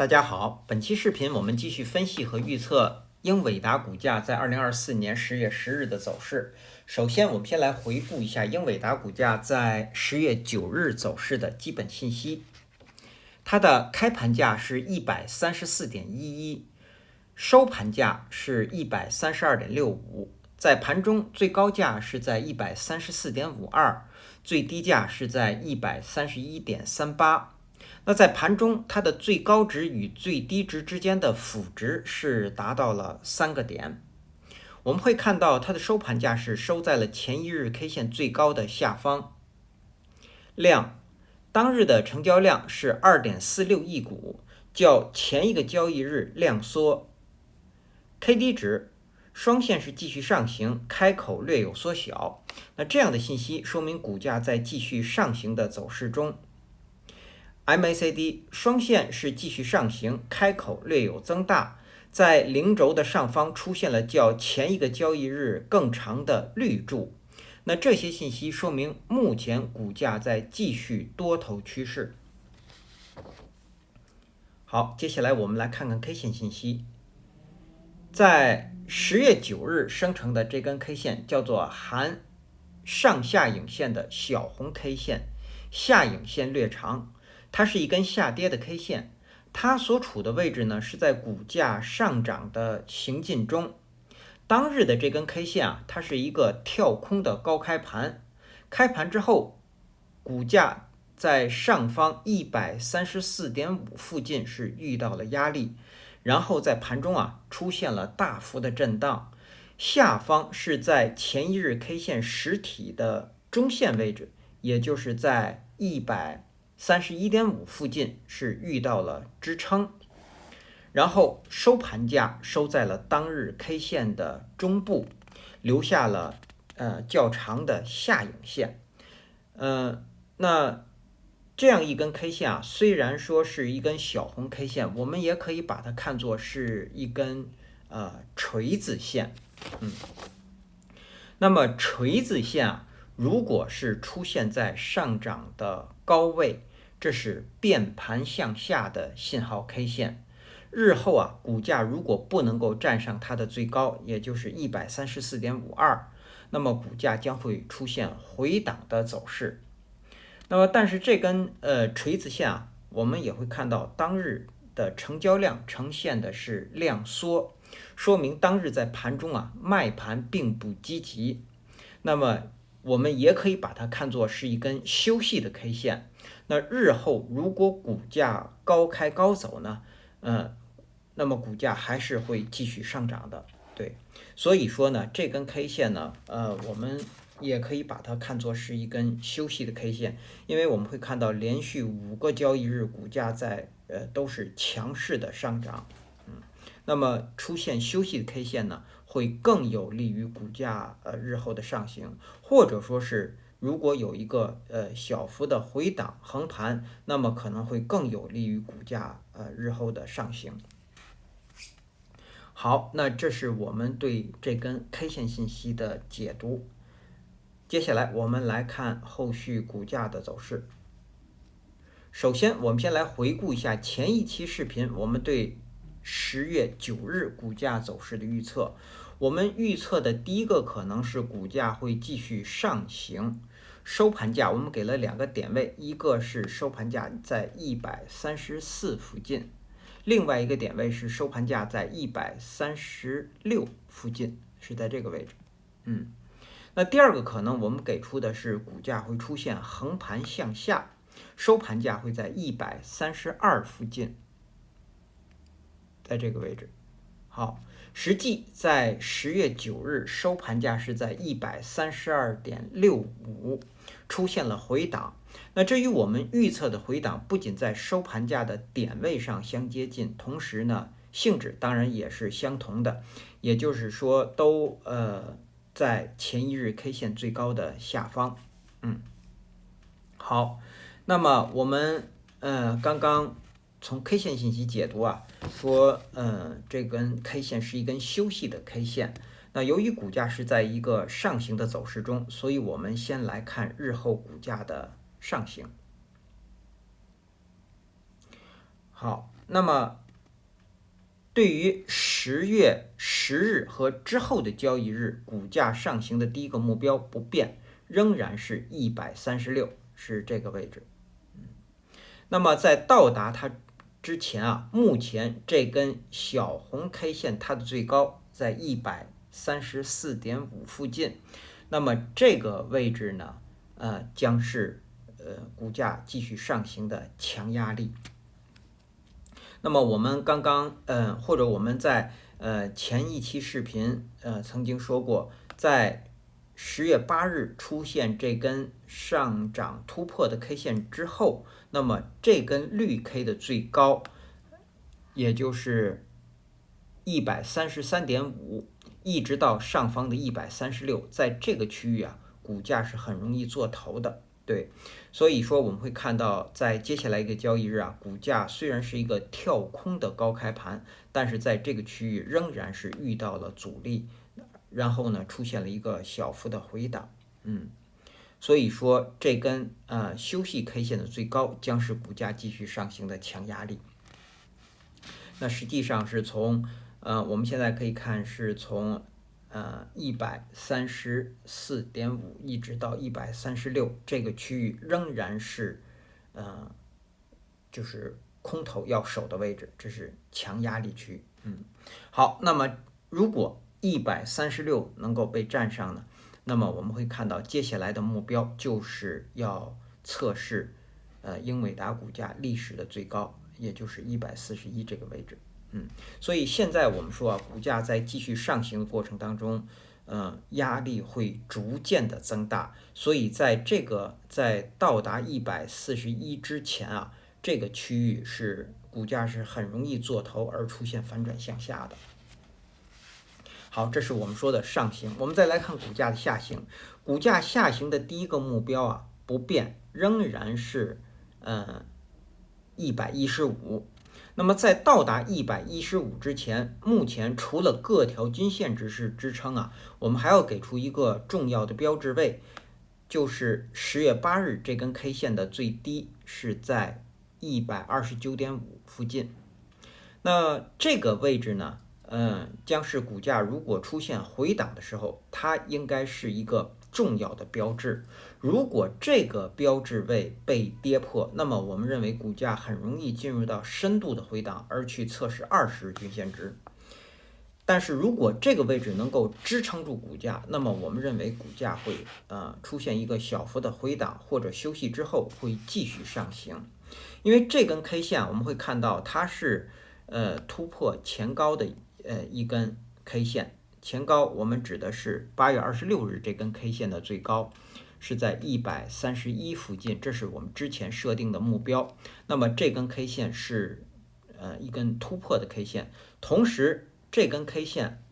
大家好，本期视频我们继续分析和预测英伟达股价在2024年10月10日的走势。首先，我们先来回顾一下英伟达股价在10月9日走势的基本信息。它的开盘价是134.11，收盘价是132.65，在盘中最高价是在134.52，最低价是在131.38。那在盘中，它的最高值与最低值之间的负值是达到了3个点。我们会看到它的收盘价是收在了前一日 K 线最高的下方。量，当日的成交量是2.46亿股，较前一个交易日量缩。KD 值，双线是继续上行，开口略有缩小。那这样的信息说明股价在继续上行的走势中。MACD 双线是继续上行，开口略有增大，在零轴的上方出现了较前一个交易日更长的绿柱。那这些信息说明目前股价在继续多头趋势。好，接下来我们来看看 K 线信息。在10月9日生成的这根 K 线叫做含上下影线的小红 K 线，下影线略长。它是一根下跌的 K 线，它所处的位置呢是在股价上涨的行进中。当日的这根 K 线它是一个跳空的高开盘，开盘之后，股价在上方134.5附近是遇到了压力，然后在盘中出现了大幅的震荡，下方是在前一日 K 线实体的中线位置，也就是在131.5附近是遇到了支撑，然后收盘价收在了当日 K 线的中部，留下了较长的下影线。那这样一根 K 线虽然说是一根小红 K 线，我们也可以把它看作是一根锤子线。那么锤子线如果是出现在上涨的高位，这是变盘向下的信号 K 线。日后股价如果不能够站上它的最高，也就是134.52，那么股价将会出现回档的走势。那么但是这根锤子线我们也会看到当日的成交量呈现的是量缩，说明当日在盘中卖盘并不积极。那么我们也可以把它看作是一根休息的 K 线。那日后如果股价高开高走呢，那么股价还是会继续上涨的。对，所以说呢，这根 K 线呢，我们也可以把它看作是一根休息的 K 线，因为我们会看到连续5个交易日股价在都是强势的上涨。那么出现休息的 K 线呢，会更有利于股价日后的上行，或者说是如果有一个小幅的回档横盘，那么可能会更有利于股价日后的上行。好，那这是我们对这根 K 线信息的解读。接下来我们来看后续股价的走势。首先我们先来回顾一下前一期视频我们对10月9日股价走势的预测。我们预测的第一个可能是股价会继续上行，收盘价我们给了2个点位，一个是收盘价在134附近，另外一个点位是收盘价在136附近，是在这个位置。那第二个可能我们给出的是股价会出现横盘向下，收盘价会在132附近，在这个位置。好，实际在10月9日收盘价是在132.65，出现了回档。那至于我们预测的回档，不仅在收盘价的点位上相接近，同时呢，性质当然也是相同的，也就是说都在前一日 K 线最高的下方。好，那么我们刚刚从 K 线信息解读说这根 K 线是一根休息的 K 线。那由于股价是在一个上行的走势中，所以我们先来看日后股价的上行。好，那么对于10月10日和之后的交易日，股价上行的第一个目标不变，仍然是136，是这个位置。那么在到达它之前啊，目前这根小红 K 线它的最高在134.5附近，那么这个位置呢，将是股价继续上行的强压力。那么我们刚刚或者我们在前一期视频曾经说过，在10月8日出现这根上涨突破的 K 线之后，那么这根绿 K 的最高，也就是133.5，一直到上方的136，在这个区域啊，股价是很容易做头的。对，所以说我们会看到，在接下来一个交易日啊，股价虽然是一个跳空的高开盘，但是在这个区域仍然是遇到了阻力，然后呢出现了一个小幅的回档，所以说这根休息 K 线的最高将是股价继续上行的强压力。那实际上是从我们现在可以看是从134.5一直到136，这个区域仍然是就是空头要守的位置，这是强压力区。好，那么如果136能够被站上呢，那么我们会看到接下来的目标就是要测试英伟达股价历史的最高，也就是141这个位置。所以现在我们说啊，股价在继续上行的过程当中，压力会逐渐的增大，所以在到达141之前啊，这个区域是股价是很容易做头而出现反转向下的。好，这是我们说的上行。我们再来看股价的下行，股价下行的第一个目标啊不变，仍然是115。那么在到达115之前，目前除了各条均线值是支撑啊，我们还要给出一个重要的标志位，就是10月8日这根 K 线的最低是在129.5附近。那这个位置呢，将是股价如果出现回档的时候，它应该是一个重要的标志。如果这个标志位被跌破，那么我们认为股价很容易进入到深度的回档，而去测试20日均线值。但是如果这个位置能够支撑住股价，那么我们认为股价会出现一个小幅的回档或者休息之后会继续上行。因为这根 K 线我们会看到它是突破前高的一根 K 线，前高我们指的是8月26日这根 K 线的最高是在131附近，这是我们之前设定的目标。那么这根 K 线是一根突破的 K 线，同时这根 K 线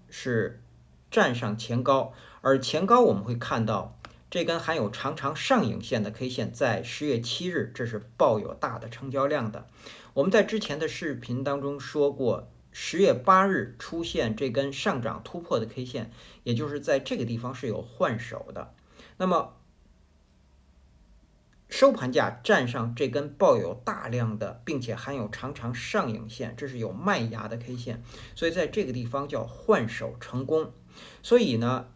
是站上前高，而前高我们会看到这根含有长长上影线的 K 线在10月7日，这是抱有大的成交量的。我们在之前的视频当中说过，10月8日出现这根上涨突破的 K 线，也就是在这个地方是有换手的。那么收盘价站上这根抱有大量的并且含有长长上影线，这是有卖压的 K 线，所以在这个地方叫换手成功。所以呢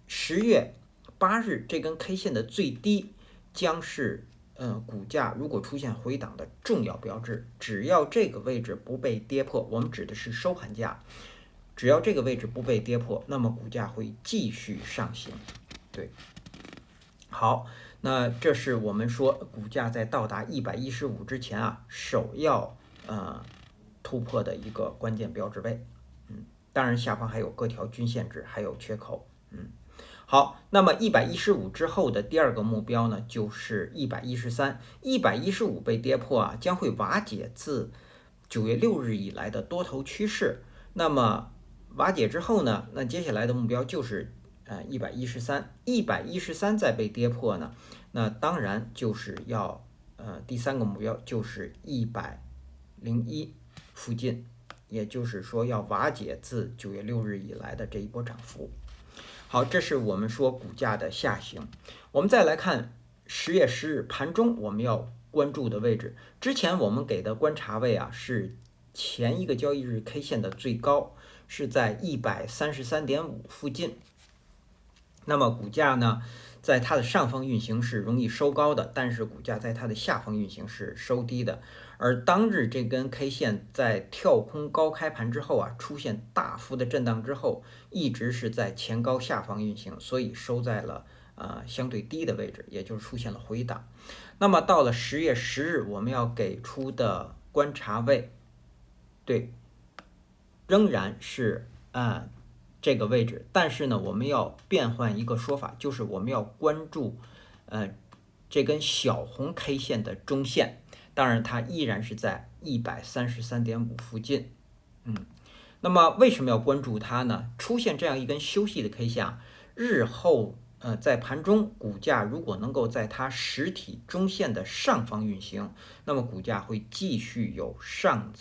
10月8日这根 K 线的最低将是股价如果出现回档的重要标志。只要这个位置不被跌破，我们指的是收盘价，只要这个位置不被跌破，那么股价会继续上行。对，好，那这是我们说股价在到达115之前啊，首要突破的一个关键标志位。当然下方还有各条均线值，还有缺口。好，那么115之后的第二个目标呢，就是113。115被跌破啊，将会瓦解自9月6日以来的多头趋势。那么瓦解之后呢，那接下来的目标就是113。113再被跌破呢，那当然就是要第三个目标就是101附近，也就是说要瓦解自9月6日以来的这一波涨幅。好，这是我们说股价的下行。我们再来看10月10日盘中我们要关注的位置。之前我们给的观察位啊是前一个交易日 K 线的最高，是在133.5附近。那么股价呢，在它的上方运行是容易收高的，但是股价在它的下方运行是收低的。而当日这根 K 线在跳空高开盘之后啊，出现大幅的震荡之后，一直是在前高下方运行，所以收在了相对低的位置，也就是出现了回档。那么到了10月10日，我们要给出的观察位，对，仍然是这个位置，但是呢，我们要变换一个说法，就是我们要关注这根小红 K 线的中线，当然它依然是在133.5附近。那么为什么要关注它呢？出现这样一根休息的 K 线，日后在盘中股价如果能够在它实体中线的上方运行，那么股价会继续有上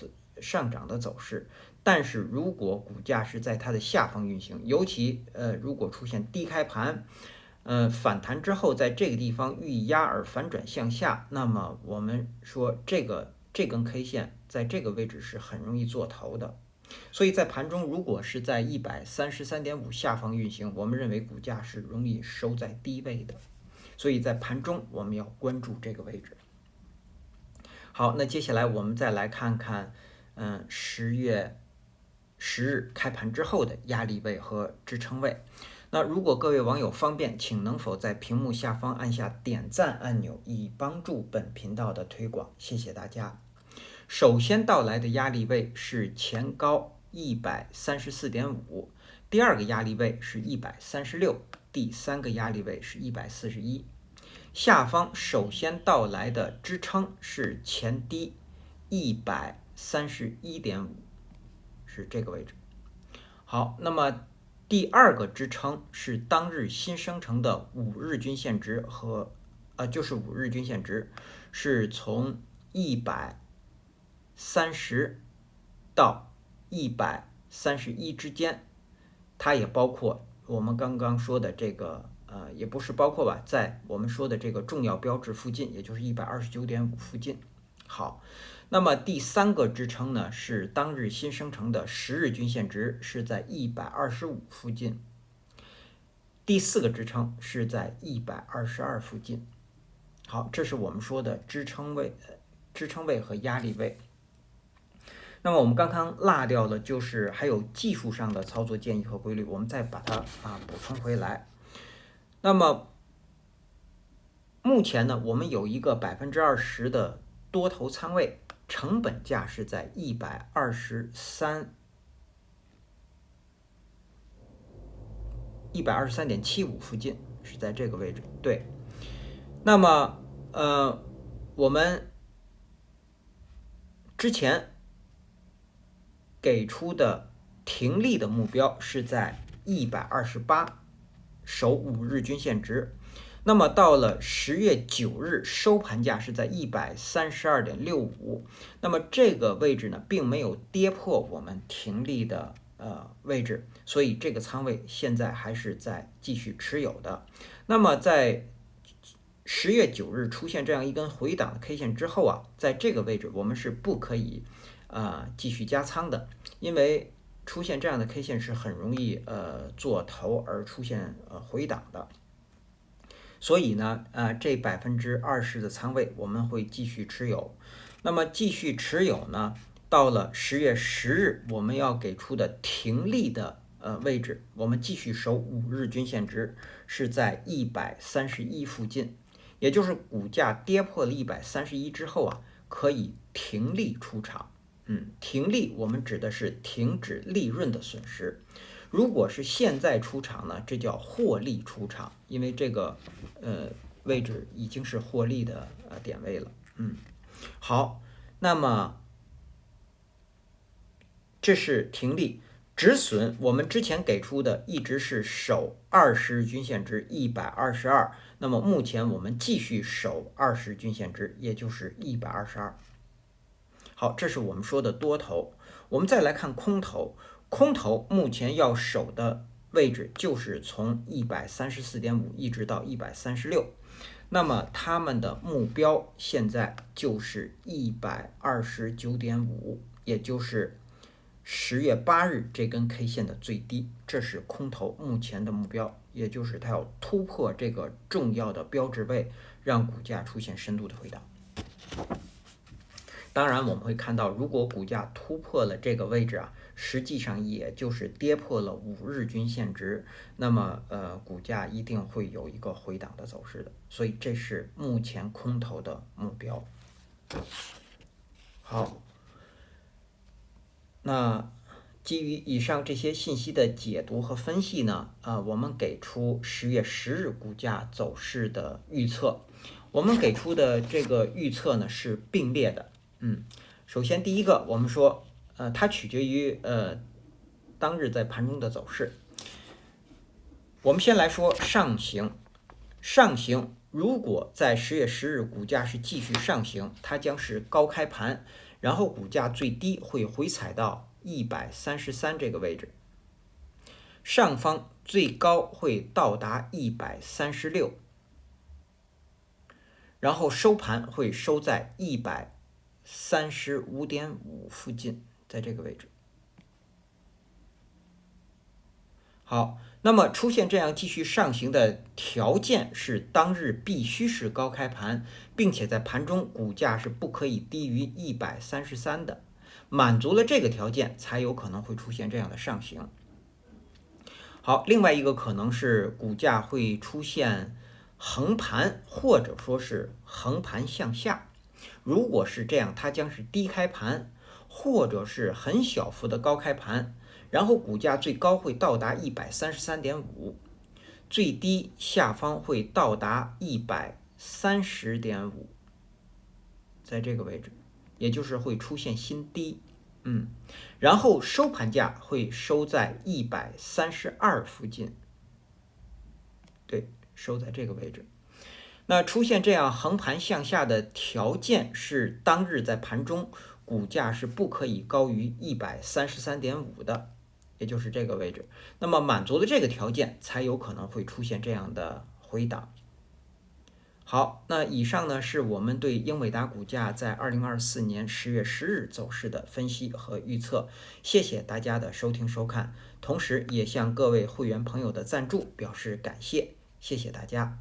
涨的走势。但是如果股价是在它的下方运行，尤其如果出现低开盘，反弹之后在这个地方遇压而反转向下，那么我们说这根 K 线在这个位置是很容易做头的。所以在盘中如果是在133.5下方运行，我们认为股价是容易收在低位的。所以在盘中我们要关注这个位置。好，那接下来我们再来看看10月10日开盘之后的压力位和支撑位。那如果各位网友方便，请能否在屏幕下方按下点赞按钮，以帮助本频道的推广，谢谢大家。首先到来的压力位是前高134.5，第二个压力位是136，第三个压力位是141。下方首先到来的支撑是前低131.5，是这个位置。好，那么第二个支撑是当日新生成的5日均线值和就是5日均线值是从130到131之间，它也包括我们刚刚说的这个也不是包括吧，在我们说的这个重要标志附近，也就是129.5附近。好，那么第三个支撑呢是当日新生成的10日均线值是在125附近，第四个支撑是在122附近。好，这是我们说的支撑位和压力位。那么我们刚刚落掉的就是还有技术上的操作建议和规律，我们再把它补充回来。那么目前呢，我们有一个20%的多头仓位，成本价是在123.75附近，是在这个位置。对，那么我们之前给出的停利的目标是在128，守5日均线值。那么到了10月9日收盘价是在132.65，那么这个位置呢，并没有跌破我们停利的位置，所以这个仓位现在还是在继续持有的。那么在10月9日出现这样一根回档的 K 线之后啊，在这个位置我们是不可以继续加仓的，因为出现这样的 K 线是很容易做头而出现回档的。所以呢，这20%的仓位我们会继续持有。那么继续持有呢，到了10月10日，我们要给出的停利的位置，我们继续守5日均线值是在131附近，也就是股价跌破了131之后啊，可以停利出场。停利我们指的是停止利润的损失。如果是现在出场呢，这叫获利出场，因为这个位置已经是获利的点位了。好，那么这是停利。止损我们之前给出的一直是守20日均线值122，那么目前我们继续守20均线值，也就是122。好，这是我们说的多头。我们再来看空头，空头目前要守的位置就是从134.5一直到136。那么他们的目标现在就是129.5，也就是10月8日这根 K 线的最低，这是空头目前的目标，也就是它要突破这个重要的标志位，让股价出现深度的回档。当然我们会看到，如果股价突破了这个位置实际上也就是跌破了5日均线值，那么股价一定会有一个回档的走势的，所以这是目前空头的目标。好，那基于以上这些信息的解读和分析呢，我们给出10月10日股价走势的预测。我们给出的这个预测呢是并列的。首先第一个，我们说，它取决于当日在盘中的走势。我们先来说上行，如果在10月10日股价是继续上行，它将是高开盘，然后股价最低会回踩到133这个位置，上方最高会到达136，然后收盘会收在135.5附近，在这个位置。好，那么出现这样继续上行的条件是当日必须是高开盘，并且在盘中股价是不可以低于133的，满足了这个条件才有可能会出现这样的上行。好，另外一个可能是股价会出现横盘，或者说是横盘向下。如果是这样，它将是低开盘，或者是很小幅的高开盘，然后股价最高会到达133.5，最低下方会到达130.5，在这个位置，也就是会出现新低。然后收盘价会收在132附近，对，收在这个位置。那出现这样横盘向下的条件是当日在盘中股价是不可以高于133.5的，也就是这个位置。那么满足了这个条件，才有可能会出现这样的回档。好，那以上呢是我们对英伟达股价在2024年10月10日走势的分析和预测。谢谢大家的收听收看，同时也向各位会员朋友的赞助表示感谢，谢谢大家。